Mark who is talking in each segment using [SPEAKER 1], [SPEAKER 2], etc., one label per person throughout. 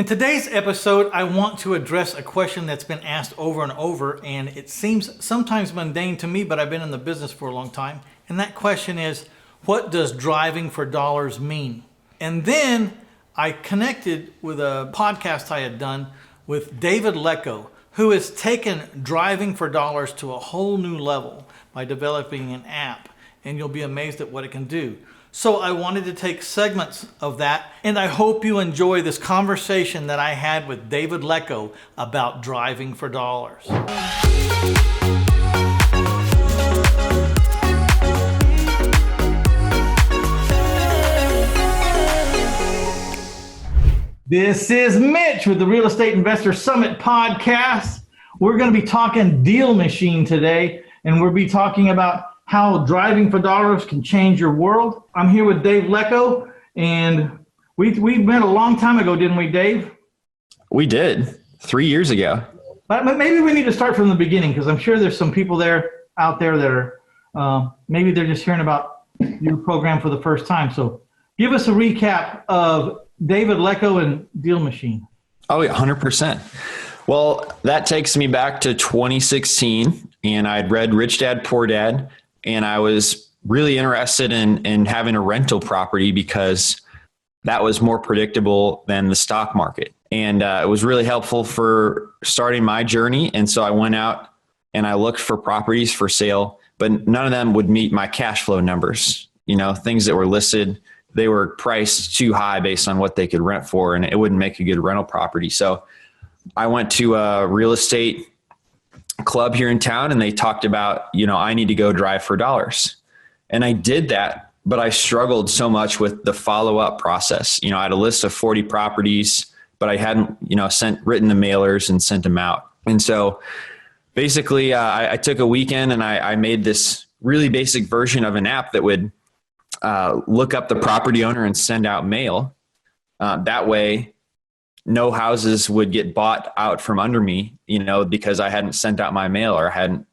[SPEAKER 1] In today's episode, I want to address a question that's been asked over and over, and it seems sometimes mundane to me, but I've been in the business for a long time. And that question is, what does driving for dollars mean? And then I connected with a podcast I had done with David Lecko, who has taken driving for dollars to a whole new level by developing an app, and you'll be amazed at what it can do. So I wanted to take segments of that, and I hope you enjoy this conversation that I had with David Lecko about driving for dollars. This is Mitch with the Real Estate Investor Summit podcast. We're going to be talking Deal Machine today, and we'll be talking about how driving for dollars can change your world. I'm here with Dave Lecko, and we met a long time ago, didn't we, Dave?
[SPEAKER 2] We did, 3 years ago.
[SPEAKER 1] But maybe we need to start from the beginning, because I'm sure there's some people out there that are, maybe they're just hearing about your program for the first time. So give us a recap of David Lecko and Deal Machine.
[SPEAKER 2] Oh, yeah, 100%. Well, that takes me back to 2016, and I'd read Rich Dad, Poor Dad, and I was really interested in having a rental property because that was more predictable than the stock market. And it was really helpful for starting my journey. And so I went out and I looked for properties for sale, but none of them would meet my cash flow numbers. You know, things that were listed, they were priced too high based on what they could rent for, and it wouldn't make a good rental property. So I went to a real estate club here in town, and they talked about, I need to go drive for dollars. And I did that, but I struggled so much with the follow-up process. I had a list of 40 properties, but I hadn't, written the mailers and sent them out. And so basically I took a weekend and I made this really basic version of an app that would look up the property owner and send out mail. That way, no houses would get bought out from under me, because I hadn't sent out my mail or hadn't,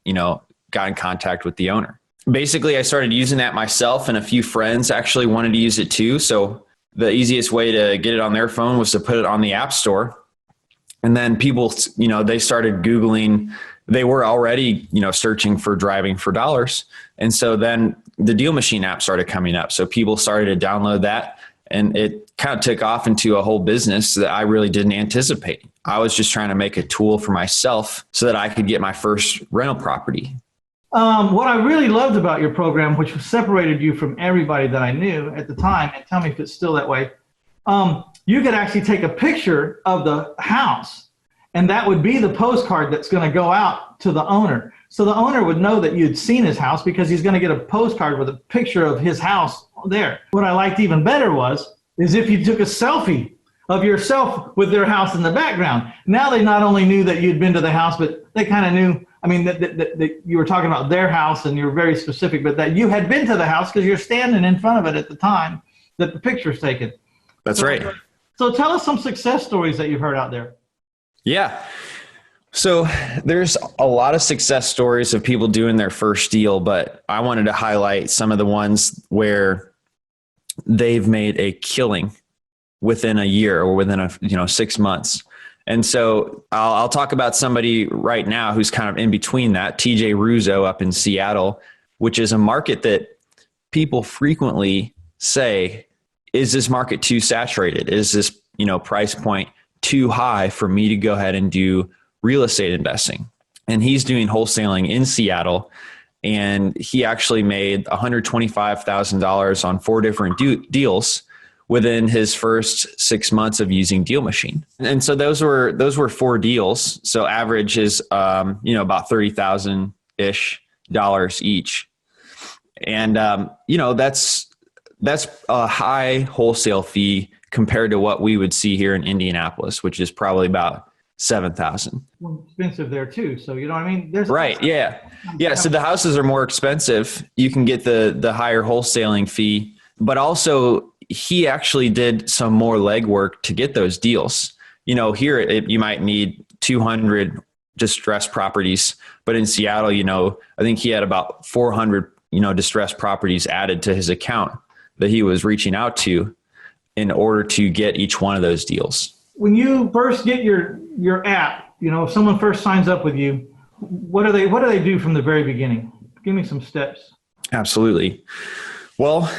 [SPEAKER 2] got in contact with the owner. Basically, I started using that myself, and a few friends actually wanted to use it too. So the easiest way to get it on their phone was to put it on the App Store. And then people, they started Googling. They were already, searching for driving for dollars. And so then the Deal Machine app started coming up. So people started to download that, and it kind of took off into a whole business that I really didn't anticipate. I was just trying to make a tool for myself so that I could get my first rental property.
[SPEAKER 1] What I really loved about your program, which separated you from everybody that I knew at the time, and tell me if it's still that way, you could actually take a picture of the house, and that would be the postcard that's going to go out to the owner. So the owner would know that you'd seen his house because he's going to get a postcard with a picture of his house there. What I liked even better is if you took a selfie of yourself with their house in the background. Now they not only knew that you'd been to the house, but they kind of knew, that you were talking about their house and you were very specific, but that you had been to the house because you're standing in front of it at the time that the picture's taken.
[SPEAKER 2] That's right.
[SPEAKER 1] So tell us some success stories that you've heard out there.
[SPEAKER 2] Yeah. So there's a lot of success stories of people doing their first deal, but I wanted to highlight some of the ones where they've made a killing within a year or within 6 months. And so I'll talk about somebody right now who's kind of in between that, TJ Russo up in Seattle, which is a market that people frequently say, is this market too saturated? Is this, price point too high for me to go ahead and do real estate investing? And he's doing wholesaling in Seattle, and he actually made $125,000 on 4 different deals within his first 6 months of using Deal Machine. And so those were 4 deals. So average is, about $30,000-ish each. And, that's a high wholesale fee compared to what we would see here in Indianapolis, which is probably about $7,000.
[SPEAKER 1] Well, expensive there too. So, you know what I mean?
[SPEAKER 2] Right. Yeah. Yeah. So the houses are more expensive. You can get the higher wholesaling fee, but also he actually did some more legwork to get those deals. Here you might need 200 distressed properties, but in Seattle, I think he had about 400, distressed properties added to his account that he was reaching out to in order to get each one of those deals.
[SPEAKER 1] when you first get your app, if someone first signs up with you, what do they do from the very beginning? Give me some steps.
[SPEAKER 2] Absolutely. Well,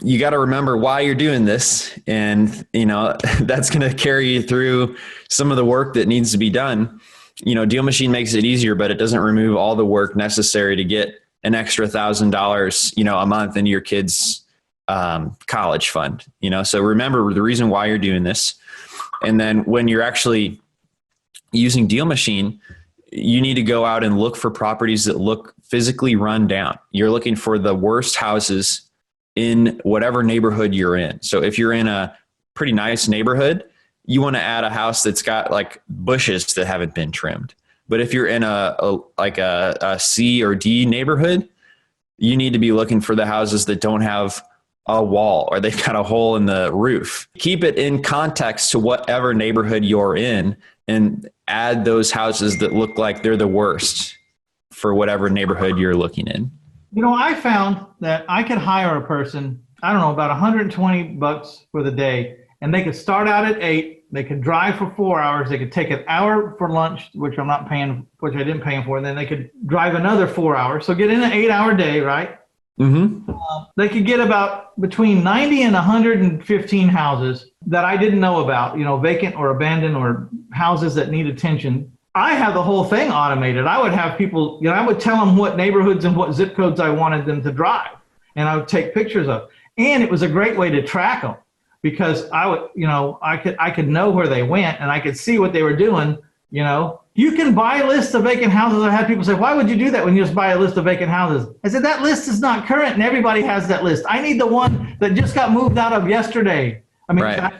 [SPEAKER 2] you got to remember why you're doing this, and that's going to carry you through some of the work that needs to be done. Deal Machine makes it easier, but it doesn't remove all the work necessary to get an extra $1,000, a month into your kid's college fund. So remember the reason why you're doing this, and then when you're actually using Deal Machine, you need to go out and look for properties that look physically run down. You're looking for the worst houses in whatever neighborhood you're in. So if you're in a pretty nice neighborhood, you want to add a house that's got like bushes that haven't been trimmed. But if you're in a C or D neighborhood, you need to be looking for the houses that don't have a wall or they've got a hole in the roof. Keep it in context to whatever neighborhood you're in and add those houses that look like they're the worst for whatever neighborhood you're looking in.
[SPEAKER 1] I found that I could hire a person, I don't know, about $120 for the day, and they could start out at 8, they could drive for 4 hours, they could take an hour for lunch, which I didn't pay them for, and then they could drive another 4 hours. So get in an 8-hour day, right?
[SPEAKER 2] Mm-hmm.
[SPEAKER 1] They could get about between 90 and 115 houses that I didn't know about, vacant or abandoned or houses that need attention. I have the whole thing automated. I would have people, I would tell them what neighborhoods and what zip codes I wanted them to drive, and I would take pictures of. And it was a great way to track them because I would, I could know where they went and I could see what they were doing. You can buy lists of vacant houses. I had people say, why would you do that when you just buy a list of vacant houses? I said, that list is not current and everybody has that list. I need the one that just got moved out of yesterday. I mean,
[SPEAKER 2] right.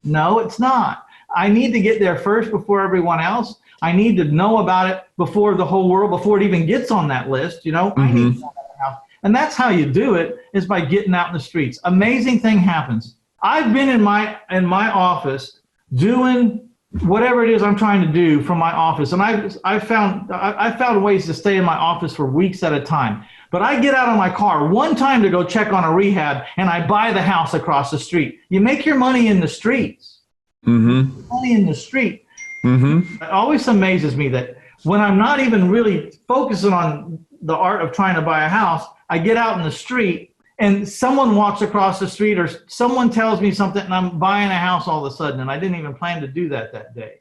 [SPEAKER 1] No, it's not. I need to get there first before everyone else. I need to know about it before the whole world, before it even gets on that list.
[SPEAKER 2] Mm-hmm.
[SPEAKER 1] I need to know about the house. And that's how you do it, is by getting out in the streets. Amazing thing happens. I've been in my office doing whatever it is I'm trying to do from my office. And I found ways to stay in my office for weeks at a time. But I get out of my car one time to go check on a rehab, and I buy the house across the street. You make your money in the streets.
[SPEAKER 2] Mm-hmm.
[SPEAKER 1] Money in the street.
[SPEAKER 2] Mm-hmm.
[SPEAKER 1] It always amazes me that when I'm not even really focusing on the art of trying to buy a house, I get out in the street and someone walks across the street or someone tells me something and I'm buying a house all of a sudden, and I didn't even plan to do that day.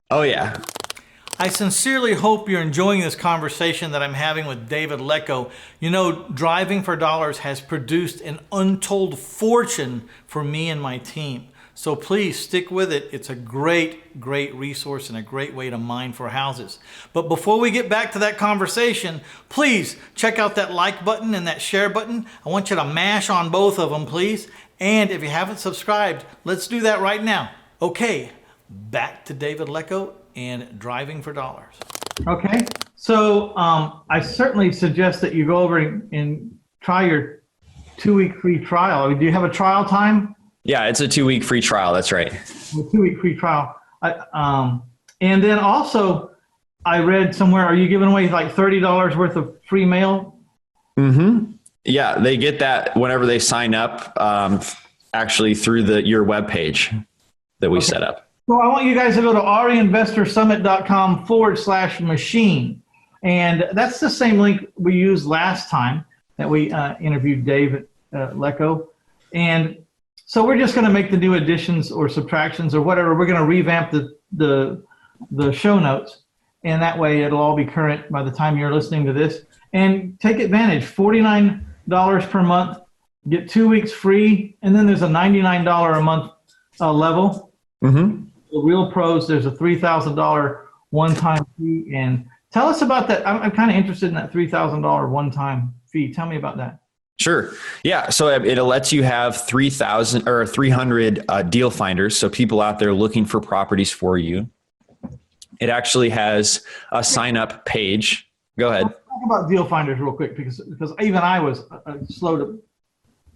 [SPEAKER 2] Oh, yeah.
[SPEAKER 1] I sincerely hope you're enjoying this conversation that I'm having with David Lecko. Driving for Dollars has produced an untold fortune for me and my team. So please stick with it. It's a great, great resource and a great way to mine for houses. But before we get back to that conversation, please check out that like button and that share button. I want you to mash on both of them, please. And if you haven't subscribed, let's do that right now. Okay, back to David Lecko and Driving for Dollars. Okay, so I certainly suggest that you go over and try your 2-week free trial. Do you have a trial time?
[SPEAKER 2] Yeah, it's a 2-week free trial. That's right.
[SPEAKER 1] A 2-week free trial. And then also, I read somewhere, are you giving away like $30 worth of free mail?
[SPEAKER 2] Mm-hmm. Yeah, they get that whenever they sign up, actually through your webpage that we set up.
[SPEAKER 1] So I want you guys to go to reinvestorsummit.com/machine. And that's the same link we used last time that we interviewed David Lecko. And so we're just going to make the new additions or subtractions or whatever. We're going to revamp the show notes, and that way it'll all be current by the time you're listening to this. And take advantage, $49 per month, get 2 weeks free, and then there's a $99 a month level.
[SPEAKER 2] Mm-hmm.
[SPEAKER 1] The Real Pros, there's a $3,000 one-time fee. And tell us about that. I'm kind of interested in that $3,000 one-time fee. Tell me about that.
[SPEAKER 2] Sure. Yeah. So it lets you have 3,000 or 300 deal finders. So people out there looking for properties for you. It actually has a sign up page. Go ahead.
[SPEAKER 1] Let's talk about deal finders real quick because even I was slow to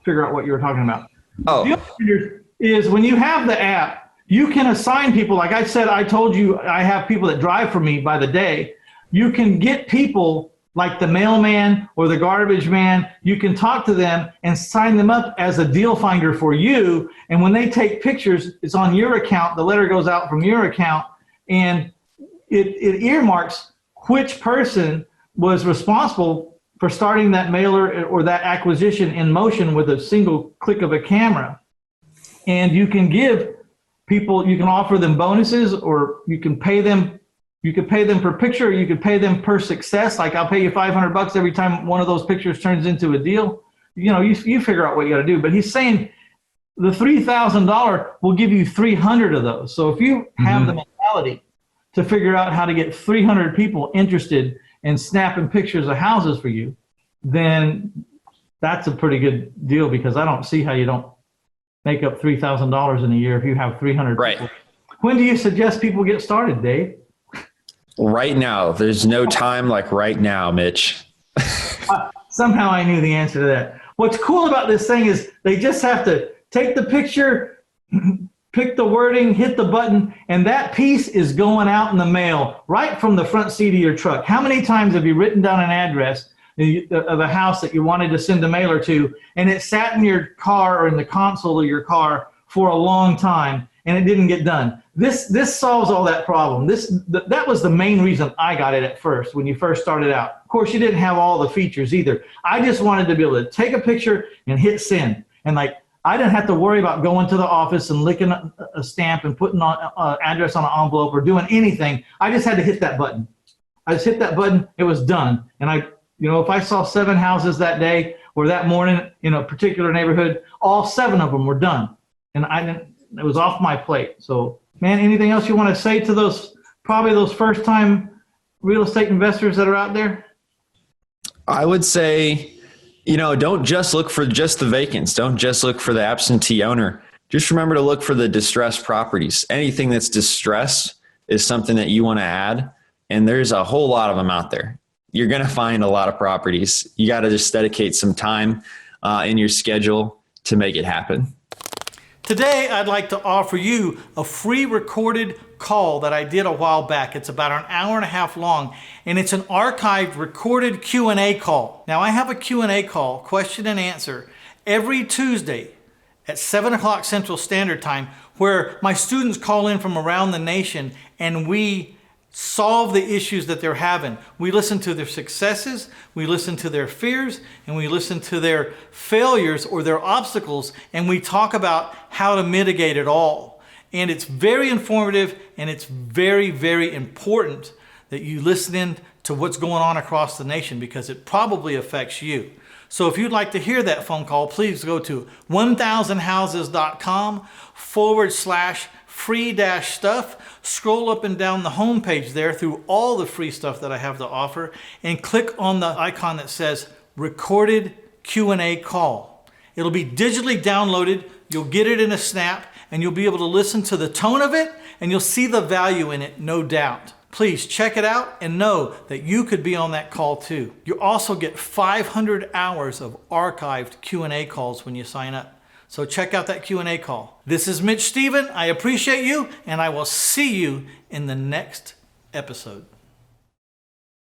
[SPEAKER 1] figure out what you were talking about.
[SPEAKER 2] Oh.
[SPEAKER 1] Deal finders is when you have the app, you can assign people. Like I said, I told you I have people that drive for me by the day. You can get people like the mailman or the garbage man, you can talk to them and sign them up as a deal finder for you. And when they take pictures, it's on your account. The letter goes out from your account, and it earmarks which person was responsible for starting that mailer or that acquisition in motion with a single click of a camera. And you can give people, you can offer them bonuses, or you can pay them. You could pay them per picture, or you could pay them per success. Like, I'll pay you $500 every time one of those pictures turns into a deal. You know, you figure out what you got to do. But he's saying the $3,000 will give you 300 of those. So if you have the mentality to figure out how to get 300 people interested in snapping pictures of houses for you, then that's a pretty good deal, because I don't see how you don't make up $3,000 in a year if you have 300
[SPEAKER 2] Right.
[SPEAKER 1] people. When do you suggest people get started, Dave?
[SPEAKER 2] Right now. There's no time like right now, Mitch.
[SPEAKER 1] Somehow I knew the answer to that. What's cool about this thing is they just have to take the picture, pick the wording, hit the button, and that piece is going out in the mail right from the front seat of your truck. How many times have you written down an address of a house that you wanted to send a mailer to, and it sat in your car or in the console of your car for a long time, and it didn't get done? This solves all that problem. That was the main reason I got it at first, when you first started out. Of course, you didn't have all the features either. I just wanted to be able to take a picture and hit send. And like, I didn't have to worry about going to the office and licking a stamp and putting on address on an envelope or doing anything. I just had to hit that button. I just hit that button, it was done. And if I saw 7 houses that day or that morning in a particular neighborhood, all 7 of them were done. And it was off my plate. So, man, anything else you want to say to those first-time real estate investors that are out there?
[SPEAKER 2] I would say, don't just look for just the vacants. Don't just look for the absentee owner. Just remember to look for the distressed properties. Anything that's distressed is something that you want to add. And there's a whole lot of them out there. You're going to find a lot of properties. You got to just dedicate some time in your schedule to make it happen.
[SPEAKER 3] Today, I'd like to offer you a free recorded call that I did a while back. It's about an hour and a half long, and it's an archived recorded Q&A call. Now, I have a Q&A call, question and answer, every Tuesday at 7 o'clock Central Standard Time, where my students call in from around the nation, and we solve the issues that they're having. We listen to their successes, we listen to their fears, and we listen to their failures or their obstacles, and we talk about how to mitigate it all. And it's very informative, and it's very, very important that you listen in to what's going on across the nation, because it probably affects you. So if you'd like to hear that phone call, please go to 1000houses.com/free-stuff. Scroll up and down the home page there through all the free stuff that I have to offer, and click on the icon that says recorded Q&A call. It'll be digitally downloaded. You'll get it in a snap, and you'll be able to listen to the tone of it, and you'll see the value in it, no doubt. Please check it out and know that you could be on that call too. You'll also get 500 hours of archived Q&A calls when you sign up. So check out that Q&A call. This is Mitch Stephen. I appreciate you, and I will see you in the next episode.